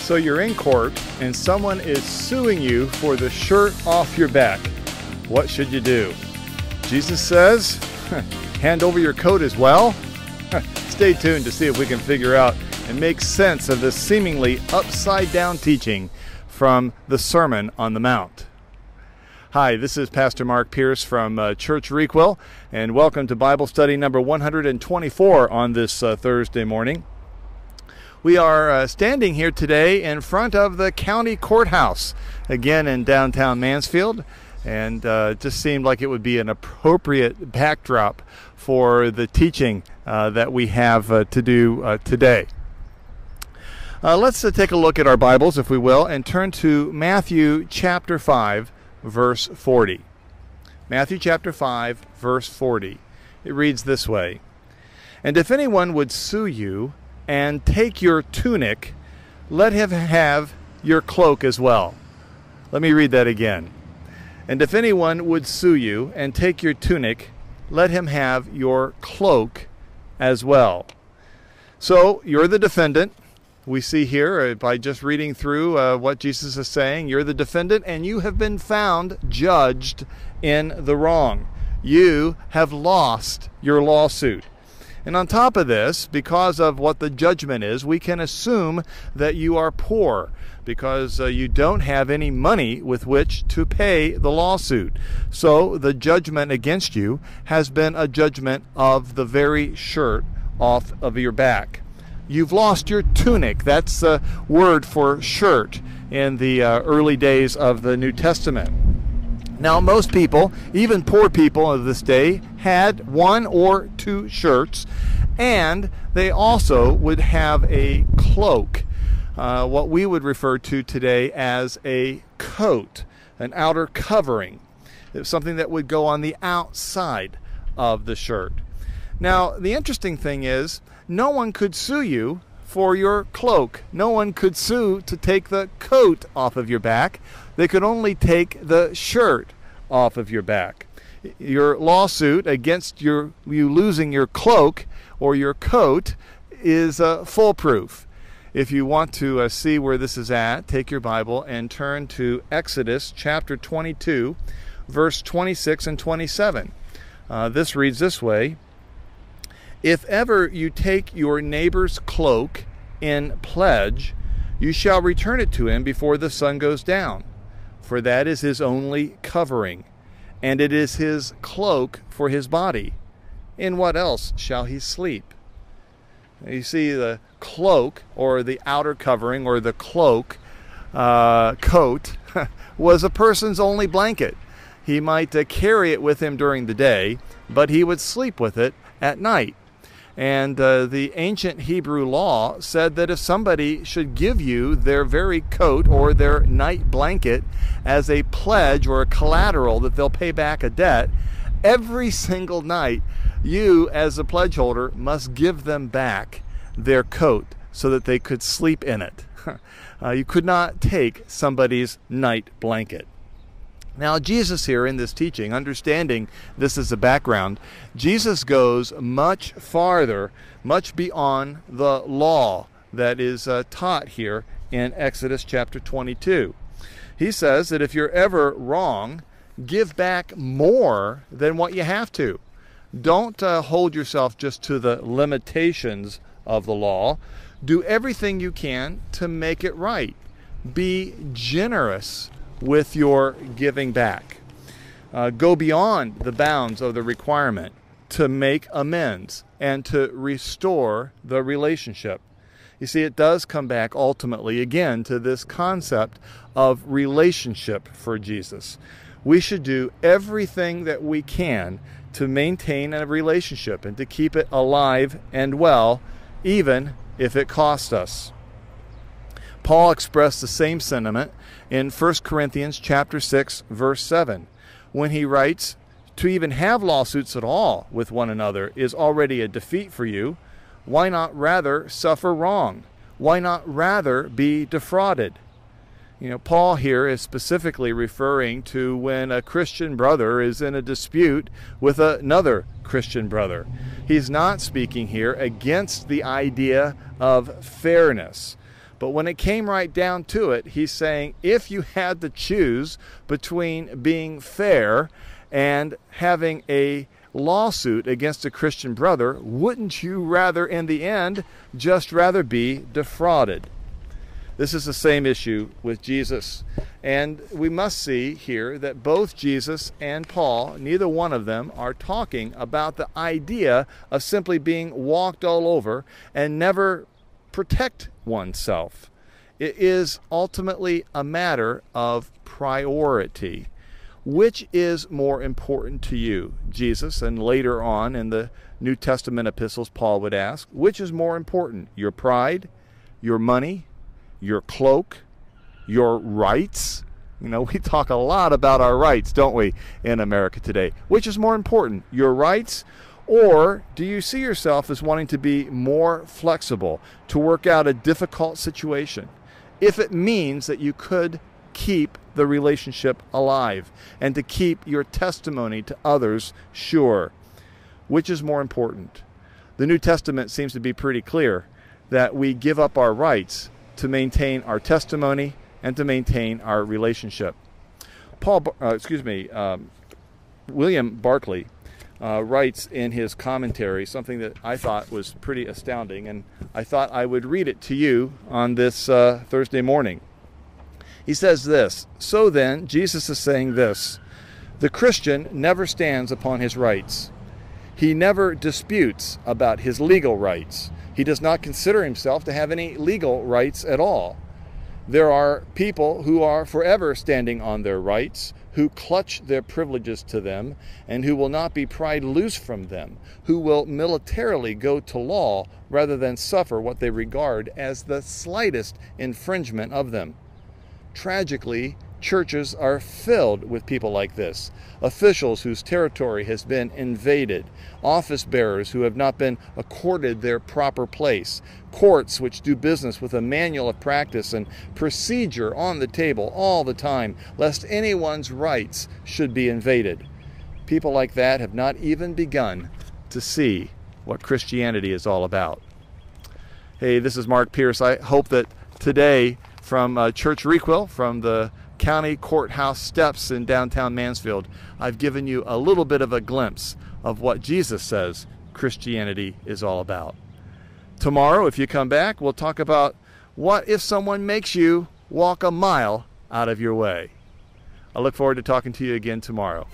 So you're in court and someone is suing you for the shirt off your back. What should you do? Jesus says, hand over your coat as well? Stay tuned to see if we can figure out and make sense of this seemingly upside-down teaching from the Sermon on the Mount. Hi, this is Pastor Mark Pierce from Church Requel, and welcome to Bible study number 124 on this Thursday morning. We are standing here today in front of the county courthouse, again in downtown Mansfield, and it just seemed like it would be an appropriate backdrop for the teaching that we have to do today. Let's take a look at our Bibles, if we will, and turn to Matthew chapter 5, verse 40. Matthew chapter 5, verse 40. It reads this way, "And if anyone would sue you and take your tunic, let him have your cloak as well." Let me read that again. "And if anyone would sue you and take your tunic, let him have your cloak as well." So you're the defendant. We see here by just reading through what Jesus is saying, you're the defendant and you have been found judged in the wrong. You have lost your lawsuit. And on top of this, because of what the judgment is, we can assume that you are poor because you don't have any money with which to pay the lawsuit. So the judgment against you has been a judgment of the very shirt off of your back. You've lost your tunic. That's the word for shirt in the early days of the New Testament. Now, most people, even poor people of this day, had one or two shirts, and they also would have a cloak, what we would refer to today as a coat, an outer covering. It was something that would go on the outside of the shirt. Now, the interesting thing is, no one could sue you for your cloak. No one could sue to take the coat off of your back. They could only take the shirt off of your back. Your lawsuit against you losing your cloak or your coat is foolproof. If you want to see where this is at, take your Bible and turn to Exodus chapter 22, verse 26 and 27. This reads this way, "If ever you take your neighbor's cloak in pledge, you shall return it to him before the sun goes down, for that is his only covering, and it is his cloak for his body. In what else shall he sleep?" You see, the cloak, or the outer covering, or the cloak, coat, was a person's only blanket. He might carry it with him during the day, but he would sleep with it at night. And the ancient Hebrew law said that if somebody should give you their very coat or their night blanket as a pledge or a collateral that they'll pay back a debt, every single night you as a pledge holder must give them back their coat so that they could sleep in it. You could not take somebody's night blanket. Now, Jesus here in this teaching, understanding this as a background, Jesus goes much farther, much beyond the law that is taught here in Exodus chapter 22. He says that if you're ever wrong, give back more than what you have to. Don't hold yourself just to the limitations of the law. Do everything you can to make it right. Be generous with your giving back. Go beyond the bounds of the requirement to make amends and to restore the relationship. You see, it does come back ultimately again to this concept of relationship for Jesus. We should do everything that we can to maintain a relationship and to keep it alive and well, even if it costs us. Paul expressed the same sentiment in 1 Corinthians chapter 6, verse 7, when he writes, "To even have lawsuits at all with one another is already a defeat for you. Why not rather suffer wrong? Why not rather be defrauded?" Paul here is specifically referring to when a Christian brother is in a dispute with another Christian brother. He's not speaking here against the idea of fairness, But when it came right down to it, he's saying if you had to choose between being fair and having a lawsuit against a Christian brother, wouldn't you rather, in the end, just rather be defrauded? This is the same issue with Jesus. And we must see here that both Jesus and Paul, neither one of them, are talking about the idea of simply being walked all over and never protect oneself. It is ultimately a matter of priority. Which is more important to you? Jesus, and later on in the New Testament epistles, Paul would ask, which is more important? Your pride, your money, your cloak, your rights? You know, we talk a lot about our rights, don't we, in America today? Which is more important, your rights? Or do you see yourself as wanting to be more flexible, to work out a difficult situation, if it means that you could keep the relationship alive and to keep your testimony to others sure? Which is more important? The New Testament seems to be pretty clear that we give up our rights to maintain our testimony and to maintain our relationship. William Barclay writes in his commentary something that I thought was pretty astounding, and I thought I would read it to you on this Thursday morning. He says this: so then, Jesus is saying this: the Christian never stands upon his rights. He never disputes about his legal rights. He does not consider himself to have any legal rights at all. There are people who are forever standing on their rights, who clutch their privileges to them, and who will not be pried loose from them, who will militarily go to law rather than suffer what they regard as the slightest infringement of them. Tragically, churches are filled with people like this. Officials whose territory has been invaded. Office bearers who have not been accorded their proper place. Courts which do business with a manual of practice and procedure on the table all the time, lest anyone's rights should be invaded. People like that have not even begun to see what Christianity is all about. Hey, this is Mark Pierce. I hope that today, from Church Requel, from the county courthouse steps in downtown Mansfield, I've given you a little bit of a glimpse of what Jesus says Christianity is all about. Tomorrow, if you come back, we'll talk about what if someone makes you walk a mile out of your way. I look forward to talking to you again tomorrow.